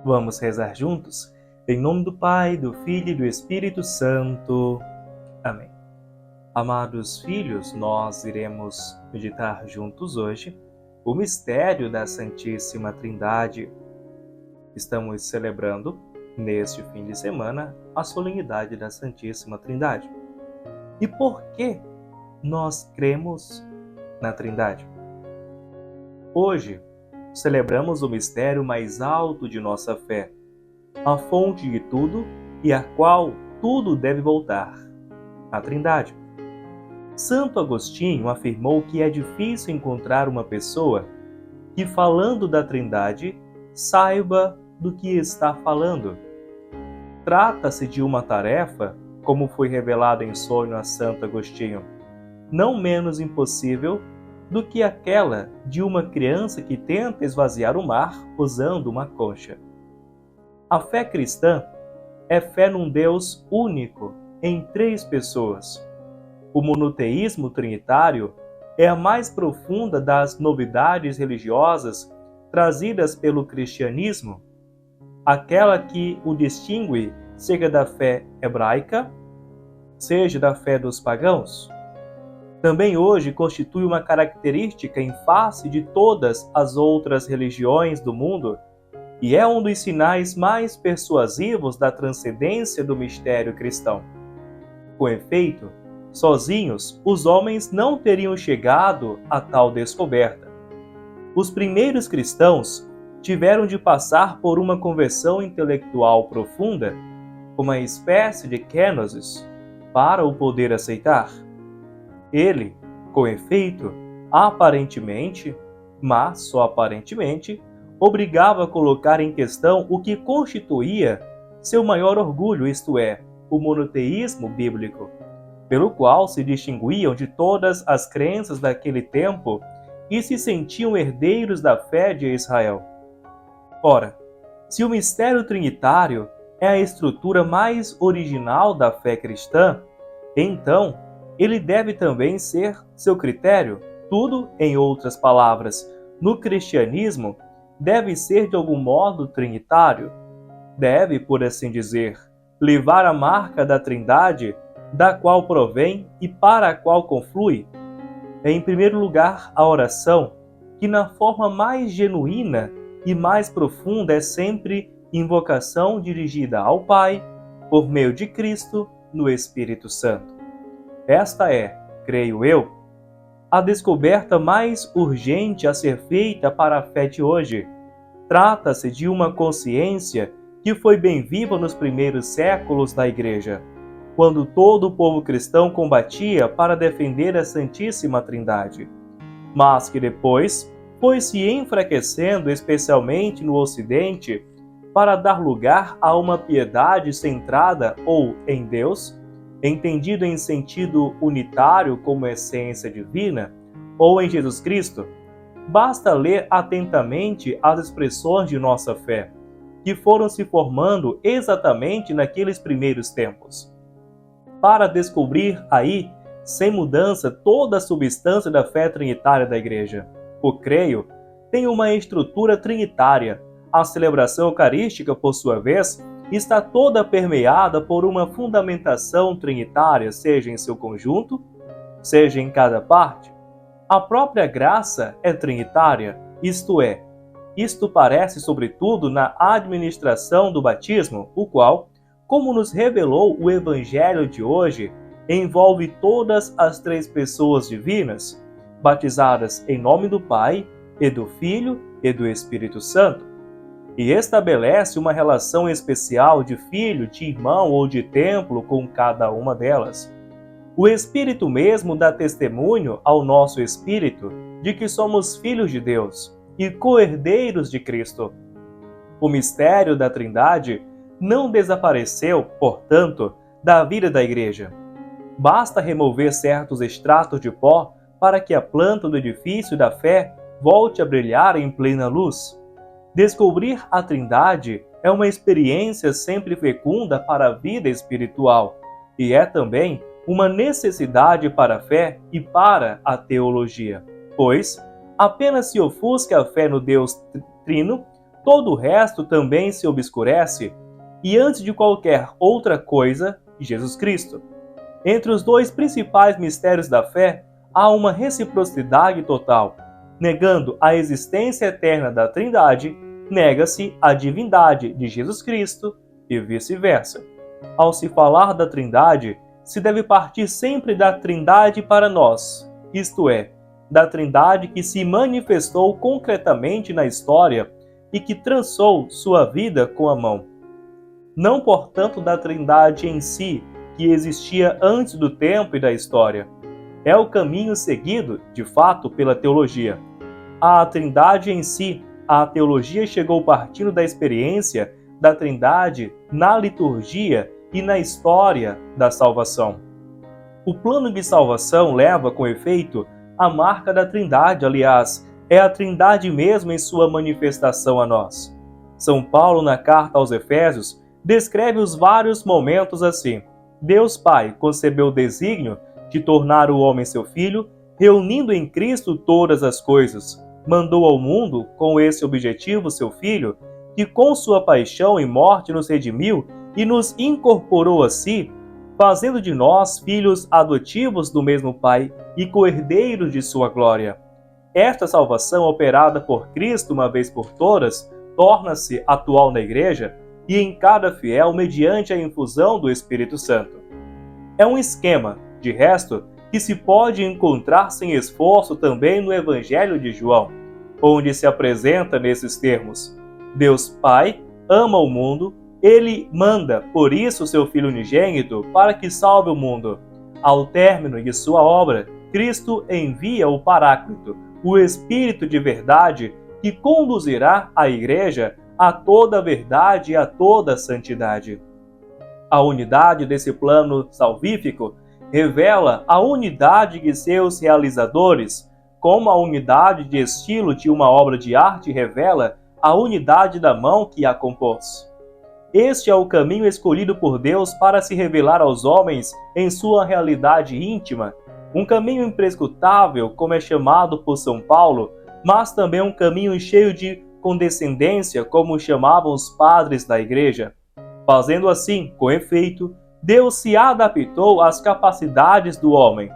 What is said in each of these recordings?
Vamos rezar juntos? Em nome do Pai, do Filho e do Espírito Santo. Amém. Amados filhos, nós iremos meditar juntos hoje o mistério da Santíssima Trindade. Estamos celebrando, neste fim de semana, a solenidade da Santíssima Trindade. E por que nós cremos na Trindade? Hoje, celebramos o mistério mais alto de nossa fé, a fonte de tudo e a qual tudo deve voltar, a Trindade. Santo Agostinho afirmou que é difícil encontrar uma pessoa que, falando da Trindade, saiba do que está falando. Trata-se de uma tarefa, como foi revelado em sonho a Santo Agostinho, não menos impossível do que aquela de uma criança que tenta esvaziar o mar usando uma concha. A fé cristã é fé num Deus único, em três pessoas. O monoteísmo trinitário é a mais profunda das novidades religiosas trazidas pelo cristianismo, aquela que o distingue, seja da fé hebraica, seja da fé dos pagãos. Também hoje constitui uma característica em face de todas as outras religiões do mundo e é um dos sinais mais persuasivos da transcendência do mistério cristão. Com efeito, sozinhos, os homens não teriam chegado a tal descoberta. Os primeiros cristãos tiveram de passar por uma conversão intelectual profunda, uma espécie de kenosis, para o poder aceitar. Ele, com efeito, aparentemente, mas só aparentemente, obrigava a colocar em questão o que constituía seu maior orgulho, isto é, o monoteísmo bíblico, pelo qual se distinguiam de todas as crenças daquele tempo e se sentiam herdeiros da fé de Israel. Ora, se o mistério trinitário é a estrutura mais original da fé cristã, então ele deve também ser seu critério. Tudo, em outras palavras, no cristianismo, deve ser de algum modo trinitário. Deve, por assim dizer, levar a marca da Trindade, da qual provém e para a qual conflui. Em primeiro lugar, a oração, que na forma mais genuína e mais profunda é sempre invocação dirigida ao Pai, por meio de Cristo, no Espírito Santo. Esta é, creio eu, a descoberta mais urgente a ser feita para a fé de hoje. Trata-se de uma consciência que foi bem viva nos primeiros séculos da Igreja, quando todo o povo cristão combatia para defender a Santíssima Trindade, mas que depois foi se enfraquecendo, especialmente no Ocidente, para dar lugar a uma piedade centrada ou em Deus, entendido em sentido unitário como essência divina, ou em Jesus Cristo. Basta ler atentamente as expressões de nossa fé, que foram se formando exatamente naqueles primeiros tempos, para descobrir aí, sem mudança, toda a substância da fé trinitária da Igreja. O creio tem uma estrutura trinitária. A celebração eucarística, por sua vez, está toda permeada por uma fundamentação trinitária, seja em seu conjunto, seja em cada parte. A própria graça é trinitária, isto parece sobretudo na administração do batismo, o qual, como nos revelou o Evangelho de hoje, envolve todas as três pessoas divinas, batizadas em nome do Pai, e do Filho e do Espírito Santo, e estabelece uma relação especial de filho, de irmão ou de templo com cada uma delas. O Espírito mesmo dá testemunho ao nosso espírito de que somos filhos de Deus e co-herdeiros de Cristo. O mistério da Trindade não desapareceu, portanto, da vida da Igreja. Basta remover certos extratos de pó para que a planta do edifício da fé volte a brilhar em plena luz. Descobrir a Trindade é uma experiência sempre fecunda para a vida espiritual e é também uma necessidade para a fé e para a teologia, pois apenas se ofusca a fé no Deus Trino todo o resto também se obscurece, e antes de qualquer outra coisa, Jesus Cristo. Entre os dois principais mistérios da fé, há uma reciprocidade total. Negando a existência eterna da Trindade, nega-se a divindade de Jesus Cristo e vice-versa. Ao se falar da Trindade, se deve partir sempre da Trindade para nós, isto é, da Trindade que se manifestou concretamente na história e que trançou sua vida com a mão. Não, portanto, da Trindade em si, que existia antes do tempo e da história. É o caminho seguido, de fato, pela teologia. A Trindade em si, a teologia chegou partindo da experiência da Trindade na liturgia e na história da salvação. O plano de salvação leva, com efeito, a marca da Trindade, aliás, é a Trindade mesmo em sua manifestação a nós. São Paulo, na carta aos Efésios, descreve os vários momentos assim: Deus Pai concebeu o desígnio de tornar o homem seu filho, reunindo em Cristo todas as coisas. Mandou ao mundo, com esse objetivo, seu Filho, que com sua paixão e morte nos redimiu e nos incorporou a si, fazendo de nós filhos adotivos do mesmo Pai e co-herdeiros de sua glória. Esta salvação, operada por Cristo uma vez por todas, torna-se atual na Igreja e em cada fiel mediante a infusão do Espírito Santo. É um esquema, de resto, que se pode encontrar sem esforço também no Evangelho de João, onde se apresenta nesses termos: Deus Pai ama o mundo, Ele manda, por isso, seu Filho unigênito, para que salve o mundo. Ao término de sua obra, Cristo envia o Paráclito, o Espírito de verdade, que conduzirá a Igreja a toda a verdade e a toda a santidade. A unidade desse plano salvífico revela a unidade de seus realizadores, como a unidade de estilo de uma obra de arte revela a unidade da mão que a compôs. Este é o caminho escolhido por Deus para se revelar aos homens em sua realidade íntima, um caminho imprescrutável, como é chamado por São Paulo, mas também um caminho cheio de condescendência, como chamavam os padres da Igreja. Fazendo assim, com efeito, Deus se adaptou às capacidades do homem.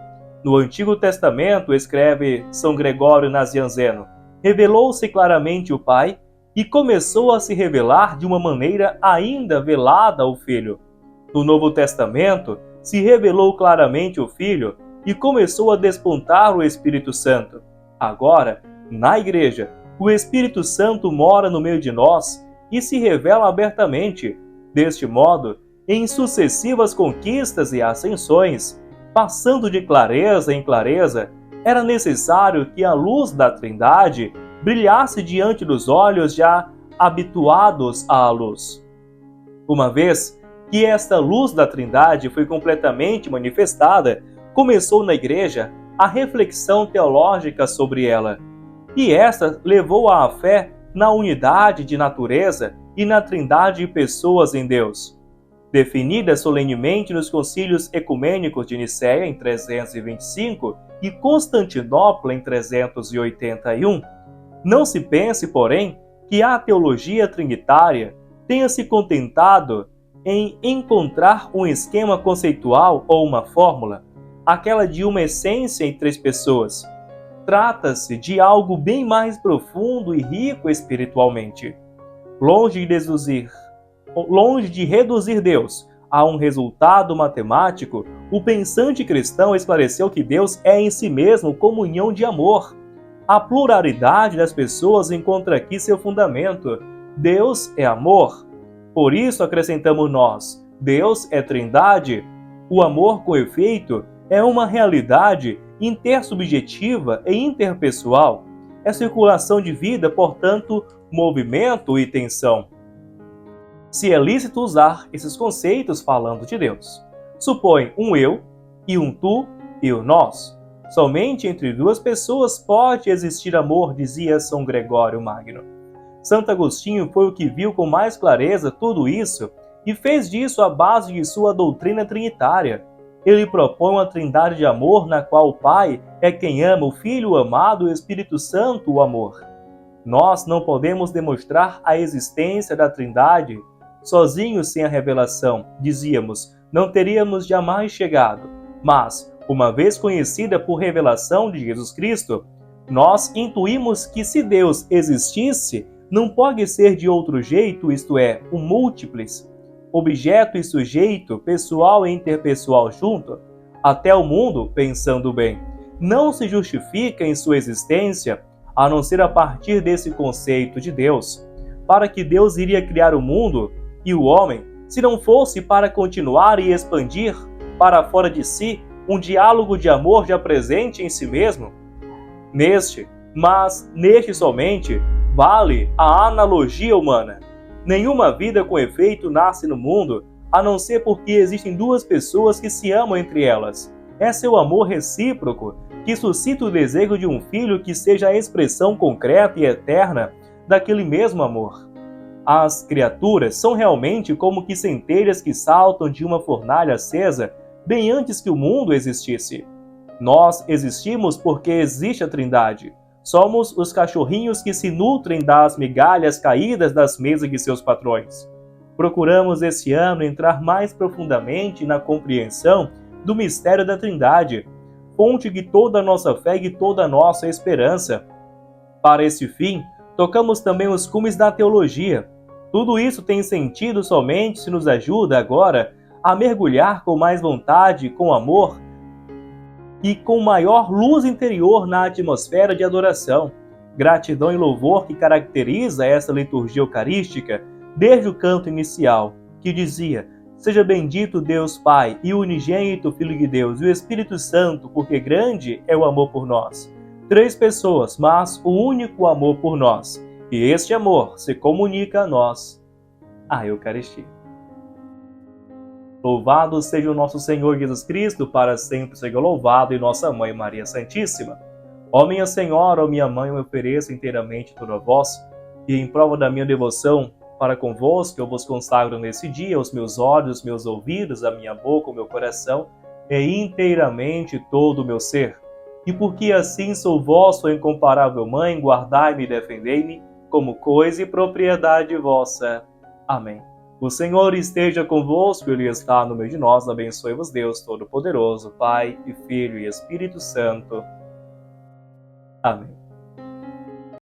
No Antigo Testamento, escreve São Gregório Nazianzeno, revelou-se claramente o Pai e começou a se revelar de uma maneira ainda velada ao Filho. No Novo Testamento, se revelou claramente o Filho e começou a despontar o Espírito Santo. Agora, na Igreja, o Espírito Santo mora no meio de nós e se revela abertamente. Deste modo, em sucessivas conquistas e ascensões, passando de clareza em clareza, era necessário que a luz da Trindade brilhasse diante dos olhos já habituados à luz. Uma vez que esta luz da Trindade foi completamente manifestada, começou na Igreja a reflexão teológica sobre ela, e esta levou à fé na unidade de natureza e na trindade de pessoas em Deus. Definida solenemente nos concílios ecumênicos de Nicéia em 325 e Constantinopla em 381, não se pense, porém, que a teologia trinitária tenha se contentado em encontrar um esquema conceitual ou uma fórmula, aquela de uma essência em três pessoas. Trata-se de algo bem mais profundo e rico espiritualmente. Longe de reduzir Deus a um resultado matemático, o pensante cristão esclareceu que Deus é em si mesmo comunhão de amor. A pluralidade das pessoas encontra aqui seu fundamento. Deus é amor. Por isso acrescentamos nós: Deus é Trindade. O amor, com efeito, é uma realidade intersubjetiva e interpessoal. É circulação de vida, portanto, movimento e tensão. Se é lícito usar esses conceitos falando de Deus. Supõe um eu e um tu e o nós. Somente entre duas pessoas pode existir amor, dizia São Gregório Magno. Santo Agostinho foi o que viu com mais clareza tudo isso e fez disso a base de sua doutrina trinitária. Ele propõe uma trindade de amor na qual o Pai é quem ama, o Filho o amado e o Espírito Santo o amor. Nós não podemos demonstrar a existência da Trindade sozinhos sem a revelação. Dizíamos, não teríamos jamais chegado. Mas, uma vez conhecida por revelação de Jesus Cristo, nós intuímos que se Deus existisse, não pode ser de outro jeito, isto é, um múltiples, objeto e sujeito, pessoal e interpessoal junto. Até o mundo, pensando bem, não se justifica em sua existência, a não ser a partir desse conceito de Deus. Para que Deus iria criar o mundo e o homem, se não fosse para continuar e expandir para fora de si um diálogo de amor já presente em si mesmo? Neste somente, vale a analogia humana. Nenhuma vida com efeito nasce no mundo, a não ser porque existem duas pessoas que se amam entre elas. Esse é o amor recíproco, que suscita o desejo de um filho que seja a expressão concreta e eterna daquele mesmo amor. As criaturas são realmente como que centelhas que saltam de uma fornalha acesa bem antes que o mundo existisse. Nós existimos porque existe a Trindade. Somos os cachorrinhos que se nutrem das migalhas caídas das mesas de seus patrões. Procuramos esse ano entrar mais profundamente na compreensão do mistério da Trindade, fonte de toda a nossa fé e de toda a nossa esperança. Para esse fim, tocamos também os cumes da teologia. Tudo isso tem sentido somente se nos ajuda agora a mergulhar com mais vontade, com amor e com maior luz interior na atmosfera de adoração, gratidão e louvor que caracteriza essa liturgia eucarística desde o canto inicial, que dizia: seja bendito Deus Pai e o unigênito Filho de Deus e o Espírito Santo, porque grande é o amor por nós. Três pessoas, mas o único amor por nós. E este amor se comunica a nós, a Eucaristia. Louvado seja o nosso Senhor Jesus Cristo, para sempre seja louvado, e nossa Mãe Maria Santíssima. Ó minha Senhora, ó minha Mãe, eu me ofereço inteiramente tudo a vós, e em prova da minha devoção para convosco, eu vos consagro nesse dia os meus olhos, os meus ouvidos, a minha boca, o meu coração, e inteiramente todo o meu ser. E porque assim sou vossa incomparável Mãe, guardai-me e defendei-me, como coisa e propriedade vossa. Amém. O Senhor esteja convosco, Ele está no meio de nós. Abençoe-vos Deus Todo-Poderoso, Pai e Filho e Espírito Santo. Amém.